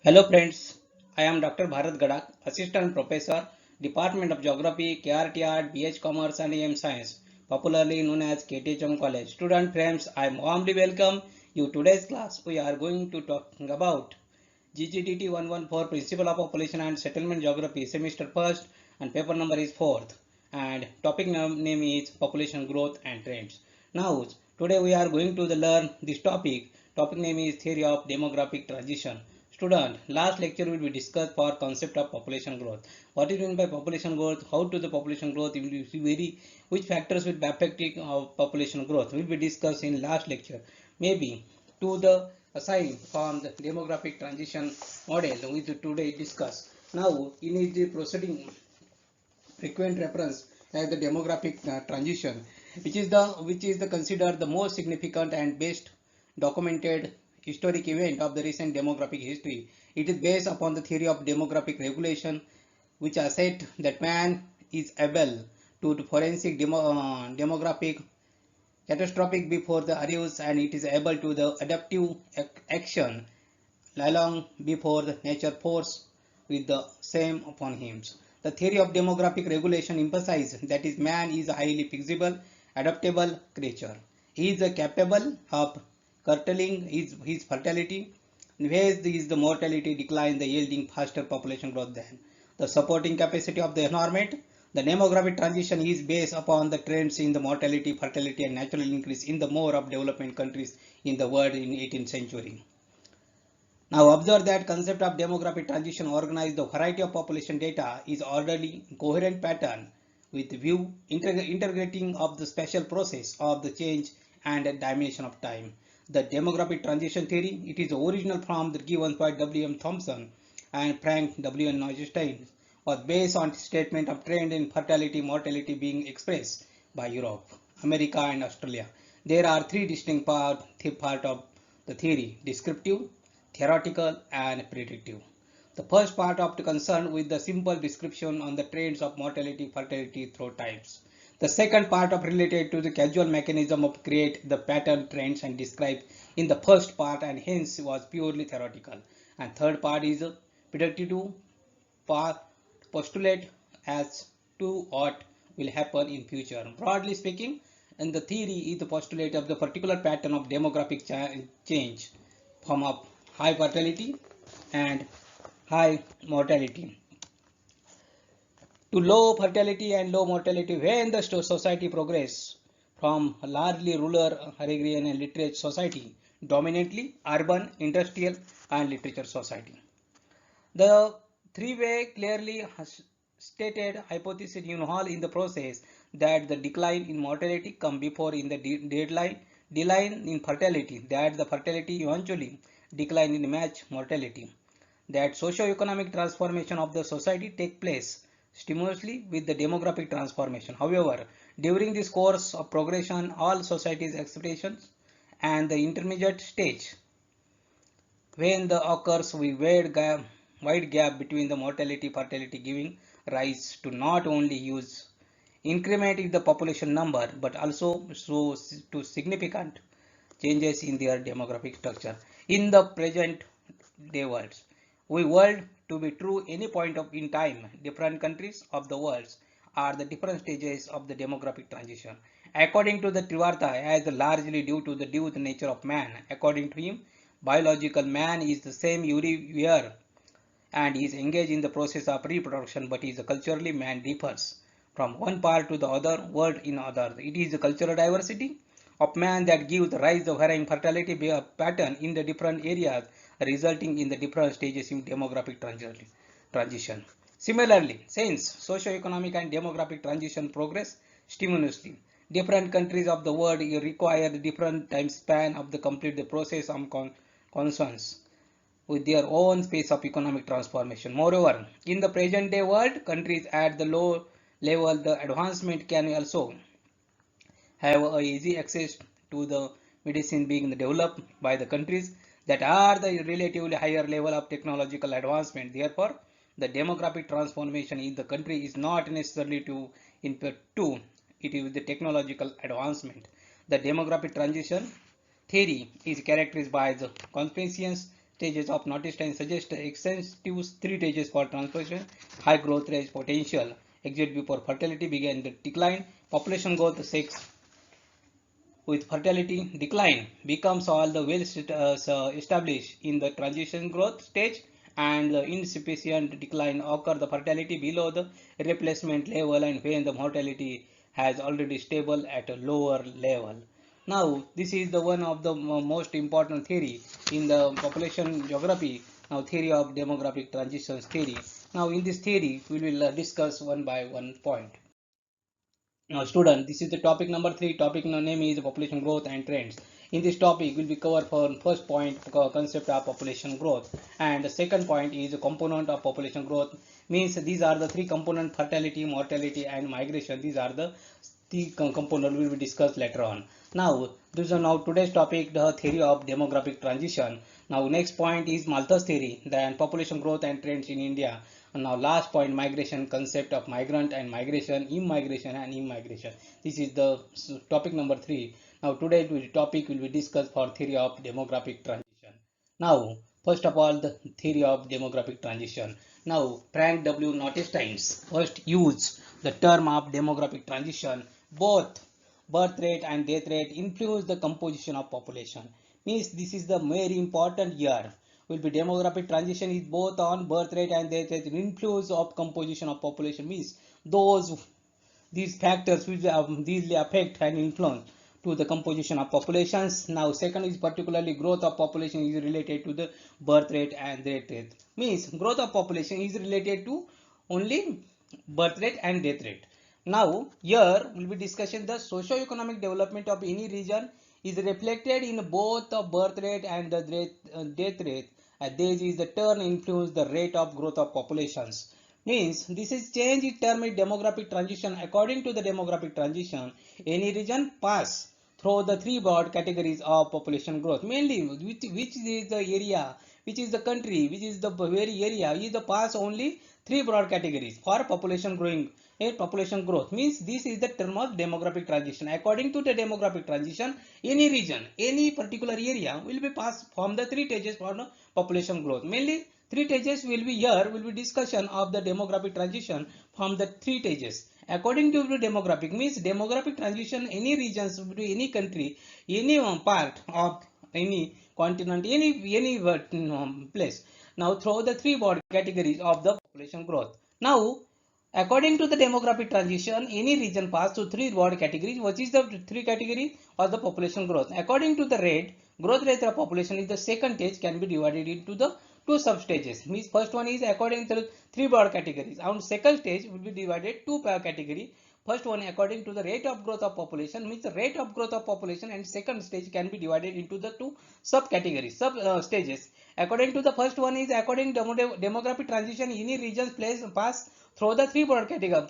Hello friends, I am Dr. Bharat Gadak, Assistant Professor, Department of Geography, KRTR, BH Commerce and AM Science, popularly known as KTHM College. Student friends, I warmly welcome you today's class. We are going to talking about GGTT 114 Principle of Population and Settlement Geography, semester first and paper number is fourth and topic name is population growth and trends. Now today we are going to learn this topic. Topic name is theory of demographic transition. Student, last lecture will be discussed for concept of population growth. What is meant by population growth? How to the population growth will be vary? Which factors will be affecting population growth? Will be discussed in last lecture. Maybe to the aside from the demographic transition model we today discuss. Now in the proceeding frequent reference as the demographic transition, which is the considered the most significant and best documented historic event of the recent demographic history. It is based upon the theory of demographic regulation, which are said that man is able to forensic demographic catastrophic before the arrives, and it is able to the adaptive action long before the nature force with the same upon him. The theory of demographic regulation emphasizes that is man is a highly flexible, adaptable creature. He is capable of curtailing his fertility, whereas is the mortality decline, the yielding faster population growth than the supporting capacity of the environment. The demographic transition is based upon the trends in the mortality, fertility, and natural increase in the more of development countries in the world in 18th century. Now observe that concept of demographic transition organizes the variety of population data is orderly, coherent pattern with view integrating of the special process of the change and dimension of time. The demographic transition theory, it is original from the given by W.M. Thompson and Frank W.N. Neustein, was based on statement of trend in fertility mortality being expressed by Europe, America and Australia. There are three distinct part of the theory: descriptive, theoretical and predictive. The first part of the concern with the simple description on the trends of mortality, fertility through times. The second part of related to the causal mechanism of create the pattern trends and described in the first part and hence was purely theoretical. And third part is predictive part postulate as to what will happen in future. Broadly speaking, and the theory is the postulate of the particular pattern of demographic change from a high fertility and high mortality to low fertility and low mortality when the society progress from a largely rural, agrarian and literate society dominantly urban, industrial and literature society. The three-way clearly stated hypothesis involved in the process that the decline in mortality come before in the decline in fertility, that the fertility eventually decline in match mortality, that socio-economic transformation of the society take place stimulously with the demographic transformation. However, during this course of progression, all societies' expectations and the intermediate stage when the occurs with wide gap between the mortality fertility giving rise to not only use increment in the population number but also to significant changes in their demographic structure. In the present day world, we world to be true any point of in time, different countries of the world are the different stages of the demographic transition. According to the Trivarta, as largely due to the nature of man, according to him, biological man is the same year and is engaged in the process of reproduction, but is culturally man differs from one part to the other world in other. It is the cultural diversity of man that gives rise to varying fertility pattern in the different areas, resulting in the different stages in demographic transition. Similarly, since socio-economic and demographic transition progress stimulously, different countries of the world require different time span of the complete the process of concerns with their own pace of economic transformation. Moreover, in the present day world, countries at the low level, the advancement can also have a easy access to the medicine being developed by the countries that are the relatively higher level of technological advancement. Therefore, the demographic transformation in the country is not necessarily to input to it is the technological advancement. The demographic transition theory is characterized by the conspicuous stages of Nottinstein suggest extensive three stages for transformation: high growth rate potential, exit before fertility began the decline, population growth, sex with fertility decline becomes all the well established in the transition growth stage, and the insufficient decline occur the fertility below the replacement level and when the mortality has already stable at a lower level. Now this is the one of the most important theory in the population geography. Now theory of demographic transitions theory. Now in this theory we will discuss one by one point. Now, student, this is the topic number 3. Topic name is population growth and trends. In this topic, will be covered for first point concept of population growth, and the second point is a component of population growth. Means these are the three component: fertility, mortality, and migration. These are the component will be discussed later on. Now, this is now today's topic, the theory of demographic transition. Now, next point is Malthus theory, then population growth and trends in India. And now last point, migration, concept of migrant and migration, immigration and immigration. This is the topic number 3. Now today topic will be discussed for theory of demographic transition. Now first of all, the theory of demographic transition. Now Frank W. Nottinstein first used the term of demographic transition. Both birth rate and death rate influence the composition of population. Means this is the very important year. Will be demographic transition is both on birth rate and death rate influence of composition of population. Means these factors which these affect and influence to the composition of populations. Now second is particularly growth of population is related to the birth rate and death rate. Means growth of population is related to only birth rate and death rate. Now here will be discussion the socio-economic development of any region is reflected in both the birth rate and the death rate. This is the term influence the rate of growth of populations. Means this is change in term in demographic transition. According to the demographic transition, any region pass through the three broad categories of population growth. Mainly which is the area, which is the country, which is the very area is the pass only three broad categories for population growing. Population growth means this is the term of demographic transition. According to the demographic transition, any region, any particular area will be passed from the three stages for the population growth. Mainly three stages will be here, will be discussion of the demographic transition from the three stages. According to the demographic means demographic transition, any regions, any country, any part of any continent, any place. Now through the three broad categories of the population growth. Now according to the demographic transition, any region pass through three broad categories. What is the three categories of the population growth? According to the rate, growth rate of population is the second stage can be divided into the two sub stages. Means first one is according to three broad categories. And second stage will be divided two category. First one according to the rate of growth of population means the rate of growth of population, and second stage can be divided into the two sub categories, stages. According to the first one is according to demographic transition, any regions pass through the three broad categories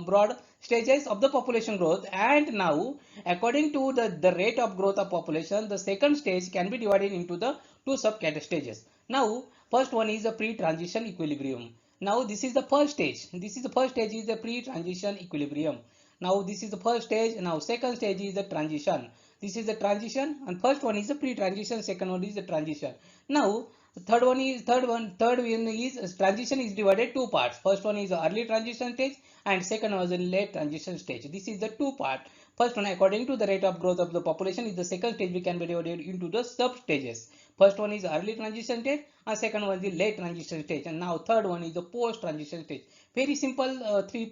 broad stages of the population growth. And now according to the rate of growth of population, the second stage can be divided into the two sub stages. Now first one is the pre-transition equilibrium. Now this is the first stage. This is the first stage is the pre-transition equilibrium. Now this is the first stage. Now second stage is the transition. This is the transition, and first one is the pre-transition, second one is the transition. Now third one is transition is divided two parts. First one is the early transition stage and second one is the late transition stage. This is the two part. First one according to the rate of growth of the population is the second stage, we can be divided into the sub stages. First one is early transition stage and second one is the late transition stage, and now third one is the post transition stage. Very simple three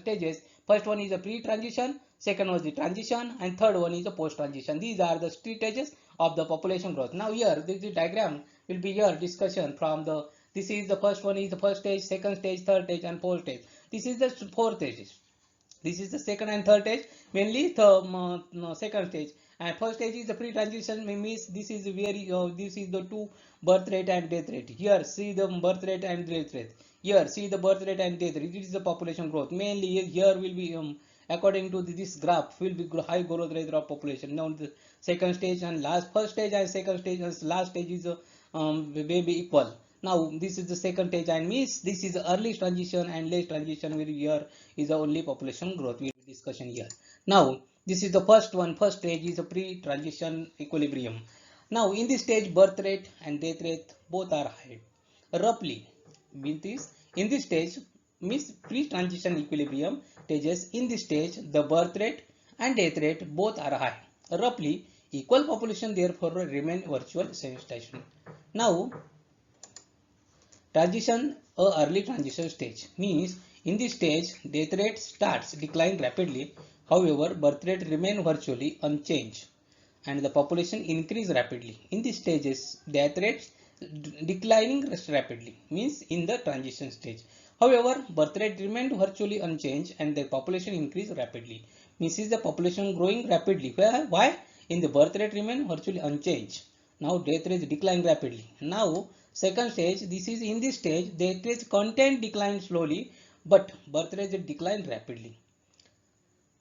stages. First one is the pre-transition, second was the transition, and third one is the post-transition. These are the three stages of the population growth. Now here, this diagram will be your discussion from the, this is the first one is the first stage, second stage, third stage, and fourth stage. This is the fourth stage. This is the second and third stage, mainly the second stage. And first stage is the pre-transition, means this is very this is the two birth rate and death rate. Here see the birth rate and death rate. Here see the birth rate and death rate. It is the population growth. Mainly here will be according to this graph will be high growth rate of population. Now the second stage and last, first stage and second stage and last stage is may be equal. Now this is the second stage, and means this is the early transition and late transition, where here is the only population growth we will discussion here. Now this is the first one. First stage is a pre-transition equilibrium. Now in this stage birth rate and death rate both are high. Roughly with this in this stage means pre-transition equilibrium stages. In this stage the birth rate and death rate both are high. Roughly equal population therefore remain virtual station. Now transition early transition stage means in this stage death rate starts decline rapidly. However, birth rate remain virtually unchanged and the population increase rapidly. In these stages, death rates declining rapidly means in the transition stage. However, birth rate remained virtually unchanged and the population increase rapidly. Means is the population growing rapidly. Why? In the birth rate remain virtually unchanged. Now death rate decline rapidly. Now second stage, this is in this stage, death rate content decline slowly, but birth rate decline rapidly.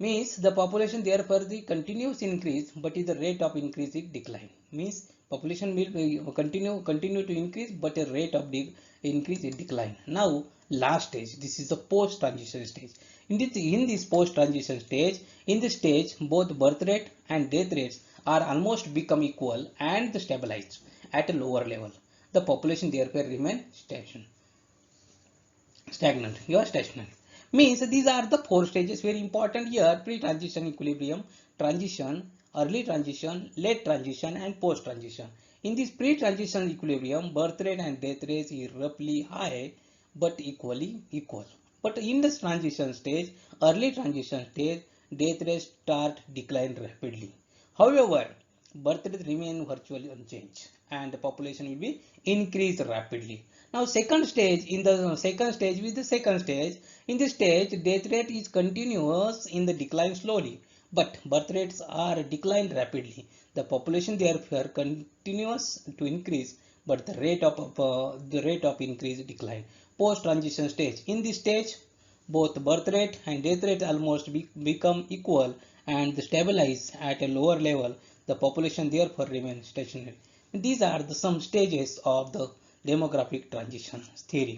Means the population therefore the continuous increase, but is the rate of increase is decline. Means population will continue to increase, but a rate of increase is decline. Now last stage, this is the post transition stage. In this post transition stage, in this stage both birth rate and death rates are almost become equal and stabilized at a lower level. The population therefore remain stagnant. You are stagnant. Means these are the four stages very important here: pre-transition equilibrium, transition, early transition, late transition, and post-transition. In this pre-transition equilibrium, birth rate and death rate is roughly high but equally equal. But in this transition stage, early transition stage, death rate start decline rapidly. However, birth rate remain virtually unchanged and the population will be increased rapidly. Now second stage, in the second stage with the second stage, in this stage death rate is continuous in the decline slowly, but birth rates are declined rapidly. The population therefore continues to increase, but the rate of increase decline. Post transition stage, in this stage both birth rate and death rate almost become equal and stabilize at a lower level. The population therefore remains stationary. These are some stages of the demographic transition theory.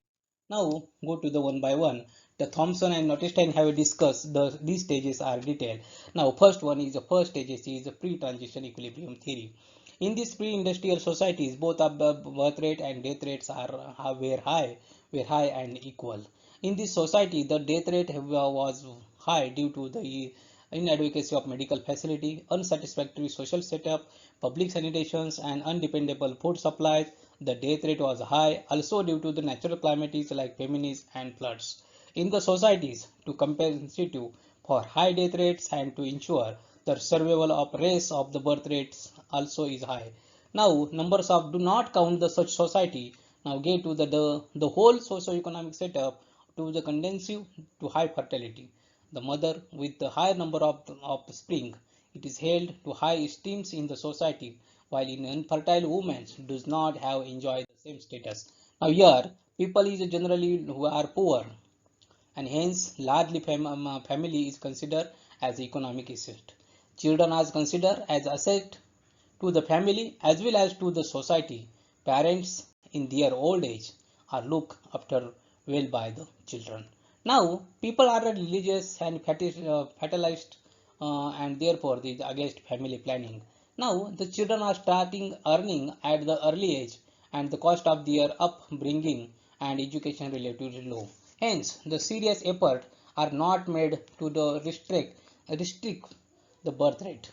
Now go to the one by one. The Thomson and Notestein have discussed these stages are detailed. Now first one is the first stages is the pre-transition equilibrium theory. In these pre-industrial societies, both of the birth rate and death rates were high and equal. In this society, the death rate was high due to the inadequacy of medical facility, unsatisfactory social setup, public sanitations, and undependable food supplies. The death rate was high also due to the natural calamities like famines and floods. In the societies, to compensate for high death rates and to ensure the survival of race of the birth rates also is high. Now numbers of do not count the such society. Now get to the whole socio-economic setup to the conducive to high fertility. The mother with the higher number of spring, it is held to high esteem in the society, while in infertile women does not have enjoyed the same status. Now here people is generally who are poor and hence largely family is considered as economic asset. Children are considered as asset to the family as well as to the society. Parents in their old age are looked after well by the children. Now people are religious and fatalized and therefore the against family planning. Now the children are starting earning at the early age and the cost of their upbringing and education relatively low. Hence, the serious effort are not made to the restrict the birth rate.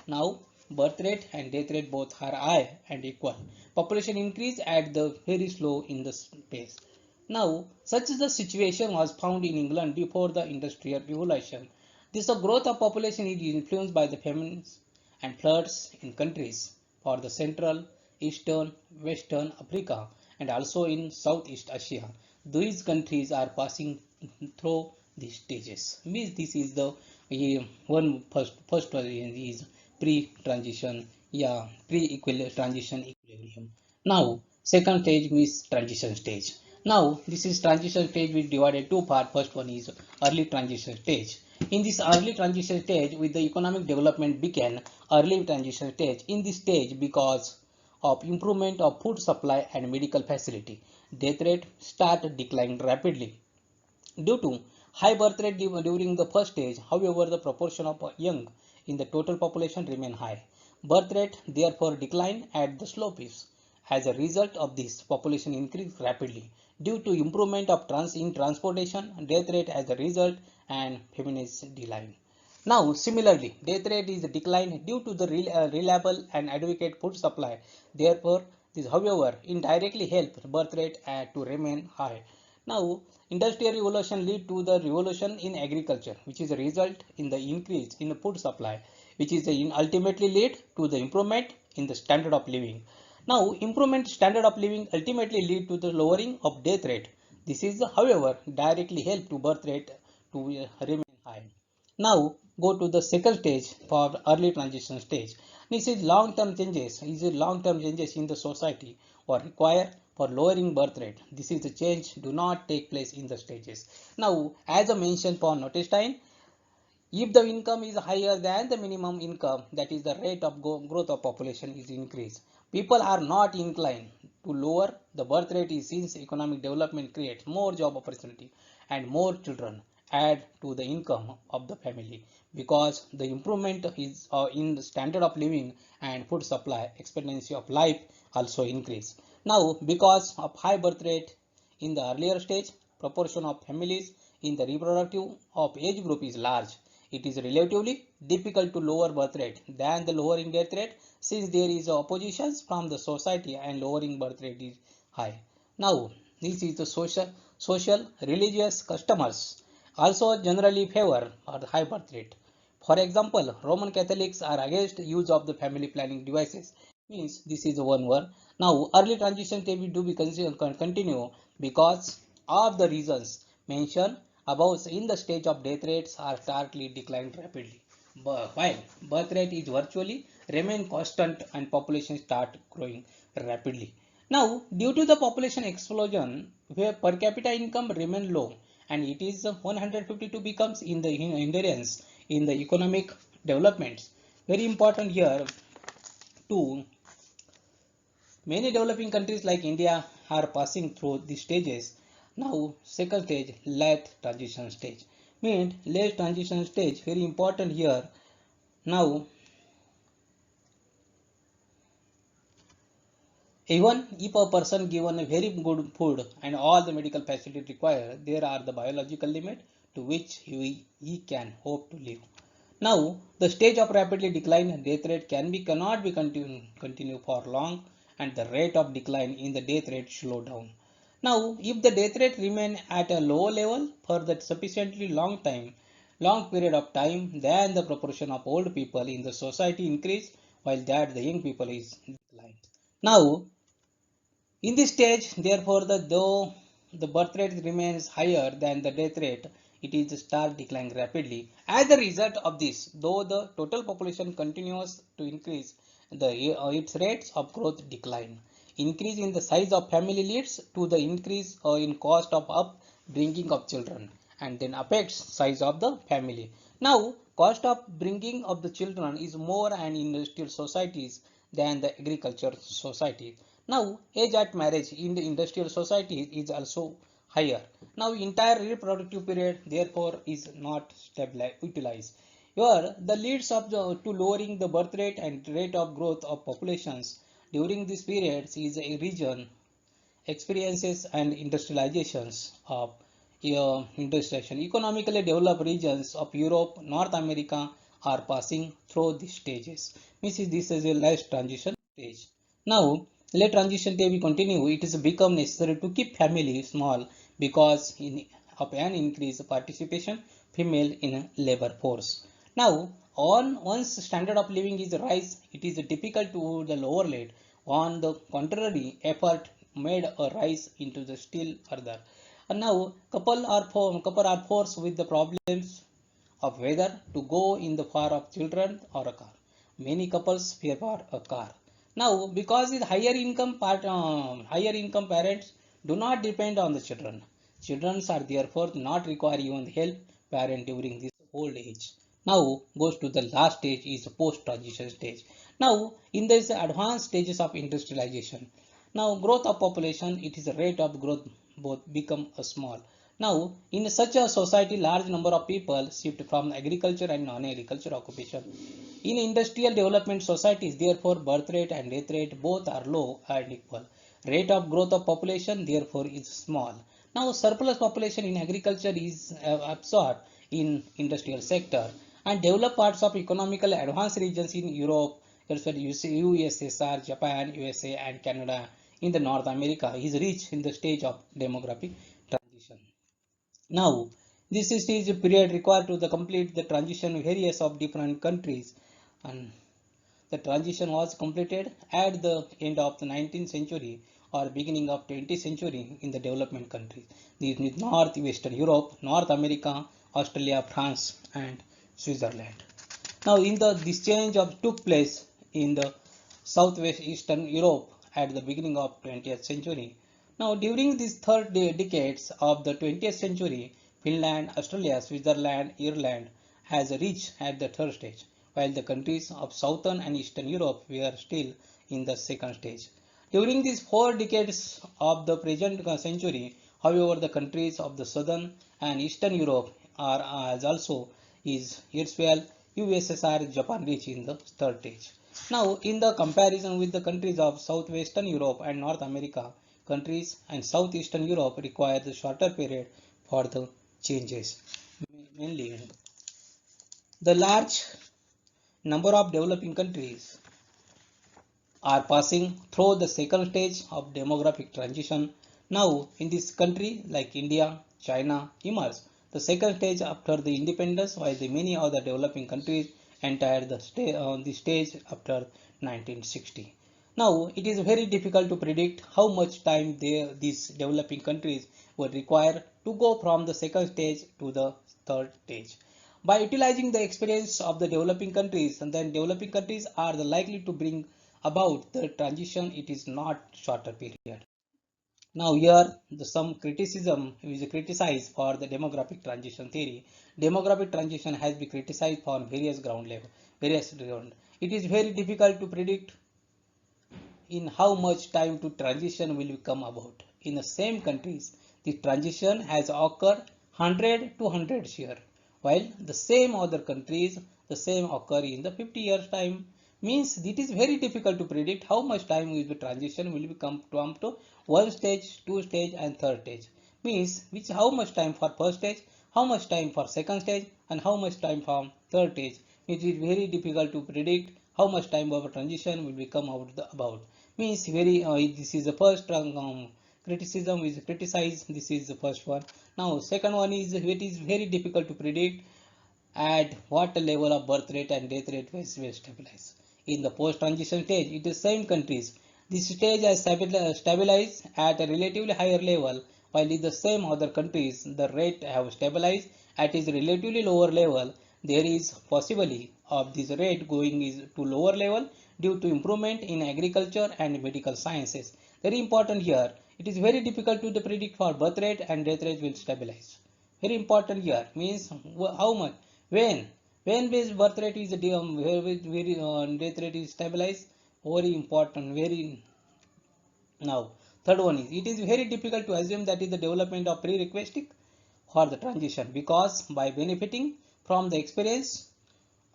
Now, birth rate and death rate both are high and equal. Population increase at the very slow in the space. Now, such the situation was found in England before the Industrial Revolution. This growth of population is influenced by the famines and floods in countries for the Central, Eastern, Western Africa and also in Southeast Asia. These countries are passing through these stages. Means this is the first one is pre-transition, yeah, transition equilibrium. Now second stage means transition stage. Now this is transition stage we divided two part. First one is early transition stage. In this early transition stage, with the economic development began early transition stage. In this stage, because of improvement of food supply and medical facility, death rate started declining rapidly. Due to high birth rate during the first stage, however, the proportion of young in the total population remain high. Birth rate therefore decline at the slow pace. As a result of this, population increased rapidly due to improvement of transportation, death rate as a result, and feminist decline. Now, similarly, death rate is declined due to the reliable and adequate food supply. Therefore, this, however, indirectly helps birth rate to remain high. Now, industrial revolution lead to the revolution in agriculture, which is a result in the increase in the food supply, which is ultimately lead to the improvement in the standard of living. Now, improvement standard of living ultimately lead to the lowering of death rate. This is, however, directly help to birth rate to remain high. Now go to the second stage for early transition stage. This is long-term changes. These are long-term changes in the society or require for lowering birth rate. This is the change do not take place in the stages. Now, as I mentioned for Notestein, if the income is higher than the minimum income, that is the rate of growth of population is increased. People are not inclined to lower the birth rate is since economic development creates more job opportunity and more children add to the income of the family because the improvement is in the standard of living and food supply expectancy of life also increase. Now because of high birth rate in the earlier stage, proportion of families in the reproductive of age group is large. It is relatively difficult to lower birth rate than the lowering death rate since there is opposition from the society and lowering birth rate is high. Now, this is the social, religious customers also generally favor the high birth rate. For example, Roman Catholics are against use of the family planning devices. Means this is one word. Now, early transition therapy do be continue because of the reasons mentioned above in the stage of death rates are starkly declined rapidly. While birth rate is virtually remain constant and population start growing rapidly. Now, due to the population explosion, where per capita income remain low and it is 152 becomes in the hindrance in the economic developments. Very important here too. Many developing countries like India are passing through these stages. Now, second stage, late transition stage. Means late transition stage, very important here. Now, even if a person given a very good food and all the medical facilities required, there are the biological limit to which he can hope to live. Now, the stage of rapidly decline death rate cannot be continue for long and the rate of decline in the death rate slow down. Now, if the death rate remain at a low level for the sufficiently long period of time, then the proportion of old people in the society increase while that the young people is declined. Now, in this stage, therefore, though the birth rate remains higher than the death rate, it is start declining rapidly. As a result of this, though the total population continues to increase, its rates of growth decline. Increase in the size of family leads to the increase in cost of upbringing of children and then affects size of the family. Now, cost of bringing of the children is more and industrial societies than the agriculture society. Now, age at marriage in the industrial society is also higher. Now, entire reproductive period therefore is not utilized. Here, the leads to lowering the birth rate and rate of growth of populations during this period is a region experiences and industrializations of industrialization. Economically developed regions of Europe, North America are passing through these stages. This is a last transition stage. Now, late transition day we continue. It is become necessary to keep family small because of an increased participation female in labor force. Now, once standard of living is rise, it is difficult to the lower rate. On the contrary, effort made a rise into the still further. And now, couple are forced with the problems of whether to go in the far of children or a car. Many couples fear for a car. Now, because the higher income parents do not depend on the children. Children are therefore not require even help parent during this old age. Now goes to the last stage is post transition stage. Now in this advanced stages of industrialization. Now growth of population, it is a rate of growth both become a small. Now, in such a society, large number of people shift from agriculture and non-agriculture occupation. In industrial development societies, therefore, birth rate and death rate both are low and equal. Rate of growth of population, therefore, is small. Now, surplus population in agriculture is absorbed in industrial sector, and developed parts of economically advanced regions in Europe, USSR, Japan, USA, and Canada in the North America is rich in the stage of demographic transition. Now, this is a period required to complete the transition various of different countries, and the transition was completed at the end of the 19th century or beginning of 20th century in the development countries. These is North Western Europe, North America, Australia, France, and Switzerland. Now, in the this change of took place in the Southwest Eastern Europe at the beginning of 20th century. Now, during these third decades of the 20th century, Finland, Australia, Switzerland, Ireland has reached at the third stage, while the countries of Southern and Eastern Europe were still in the second stage. During these 4 decades of the present century, however, the countries of the Southern and Eastern Europe are as also is erstwhile USSR, Japan reach in the third stage. Now, in the comparison with the countries of Southwestern Europe and North America, countries and Southeastern Europe require the shorter period for the changes. Mainly, the large number of developing countries are passing through the second stage of demographic transition. Now, in this country like India, China emerged the second stage after the independence, while the many other developing countries entered the stage after 1960. Now, it is very difficult to predict how much time these developing countries would require to go from the second stage to the third stage. By utilizing the experience of the developing countries, and then developing countries are the likely to bring about the transition, it is not shorter period. Now here some criticism is criticized for the demographic transition theory. Demographic transition has been criticized on various ground. It is very difficult to predict in how much time to transition will come about. In the same countries, the transition has occurred 100 to 100 years, while the same other countries, the same occur in the 50 years time. Means it is very difficult to predict how much time will the transition will come to one stage, two stage, and third stage. Means which how much time for first stage, how much time for second stage, and how much time for third stage. It is very difficult to predict how much time of transition will become about. Means very this is the first criticism is criticized. This is the first one. Now second one is it is very difficult to predict at what level of birth rate and death rate will stabilize. In the post-transition stage, it is same countries. This stage has stabilized at a relatively higher level, while in the same other countries, the rate have stabilized at a relatively lower level. There is possibility of this rate going is to lower level due to improvement in agriculture and medical sciences. Very important here. It is very difficult to predict for birth rate and death rate will stabilize. Very important here means how much when based birth rate is very death rate is stabilized. Very important. Very now third one is it is very difficult to assume that is the development of prerequisite for the transition because by benefiting from the experience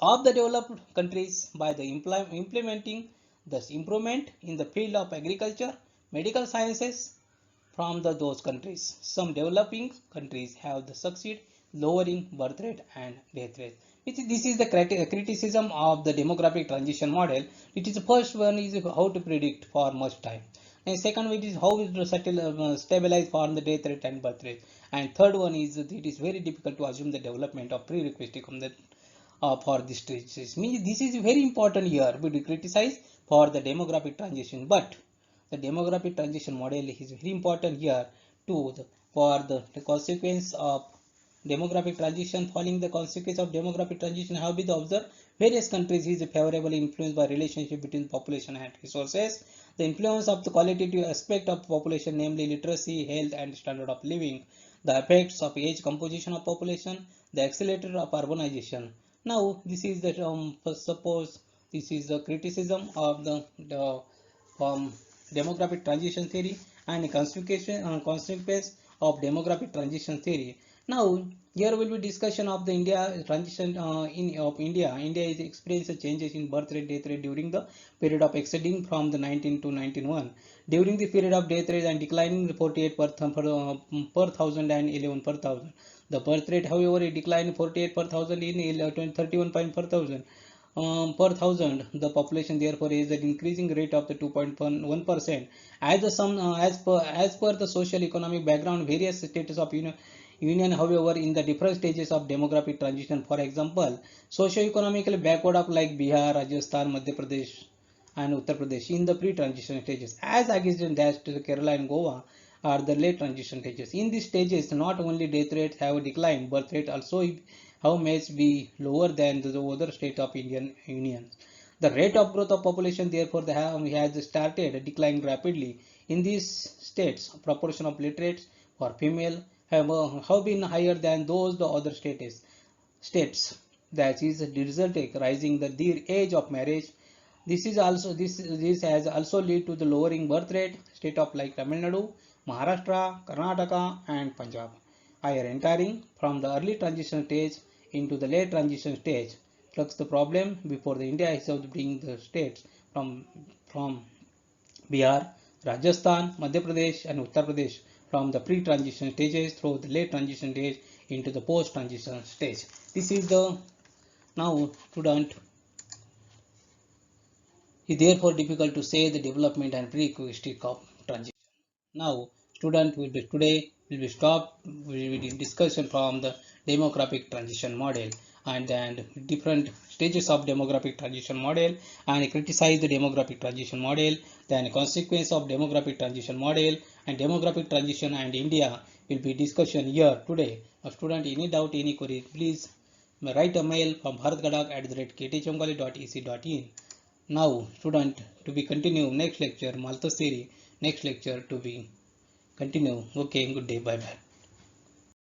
of the developed countries by the implementing the improvement in the field of agriculture, medical sciences from those countries. Some developing countries have the succeed lowering birth rate and death rate. This is the criticism of the demographic transition model. It is the first one is how to predict for much time. And second one is how to stabilize for the death rate and birth rate. And third one is that it is very difficult to assume the development of prerequisite for this stage. Means this is very important here. We criticize for the demographic transition, but the demographic transition model is very important here too for the consequence of demographic transition. Following the consequence of demographic transition have been observed various countries is favorably influenced by relationship between population and resources. The influence of the qualitative aspect of population, namely literacy, health, and standard of living. The effects of age composition of population. The accelerator of urbanization. Now, this is the suppose this is the criticism of the demographic transition theory and consequence of demographic transition theory. Now, here will be discussion of the India transition of India. India is experiencing changes in birth rate, death rate during the period of exceeding from the 19 to 1901. During the period of death rate and declining 48 per thousand and 11 per thousand. The birth rate, however, it declined 48 per thousand in 31 per thousand. Per thousand, the population therefore is at increasing rate of the 2.1%. As the sum, as per the social economic background, various status of union, however, in the different stages of demographic transition. For example, socio-economically backward of like Bihar, Rajasthan, Madhya Pradesh, and Uttar Pradesh in the pre-transition stages, as against that Kerala and Goa are the late transition stages. In these stages, not only death rates have declined, birth rate also have may be lower than the other state of Indian Union. The rate of growth of population therefore has started declining rapidly. In these states, proportion of literates for female have been higher than those the other states. That is resulting rising the age of marriage. This has also led to the lowering birth rate. State of like Tamil Nadu, Maharashtra, Karnataka, and Punjab are entering from the early transition stage into the late transition stage. Plus the problem before the India is to bring the states from Bihar, Rajasthan, Madhya Pradesh, and Uttar Pradesh from the pre-transition stages through the late transition stage into the post-transition stage. This is the now student. It is therefore difficult to say the development and prerequisite of transition. Now, student will be stopped with discussion from the demographic transition model and then different stages of demographic transition model and criticize the demographic transition model, then consequence of demographic transition model and demographic transition and India will be discussion here today. A student, any doubt, any query, please write a mail from bharatgadak@kthchamkali.ec.in. Now, student, to be continue next lecture, Malthus theory, next lecture to be continue. Okay, good day, bye bye.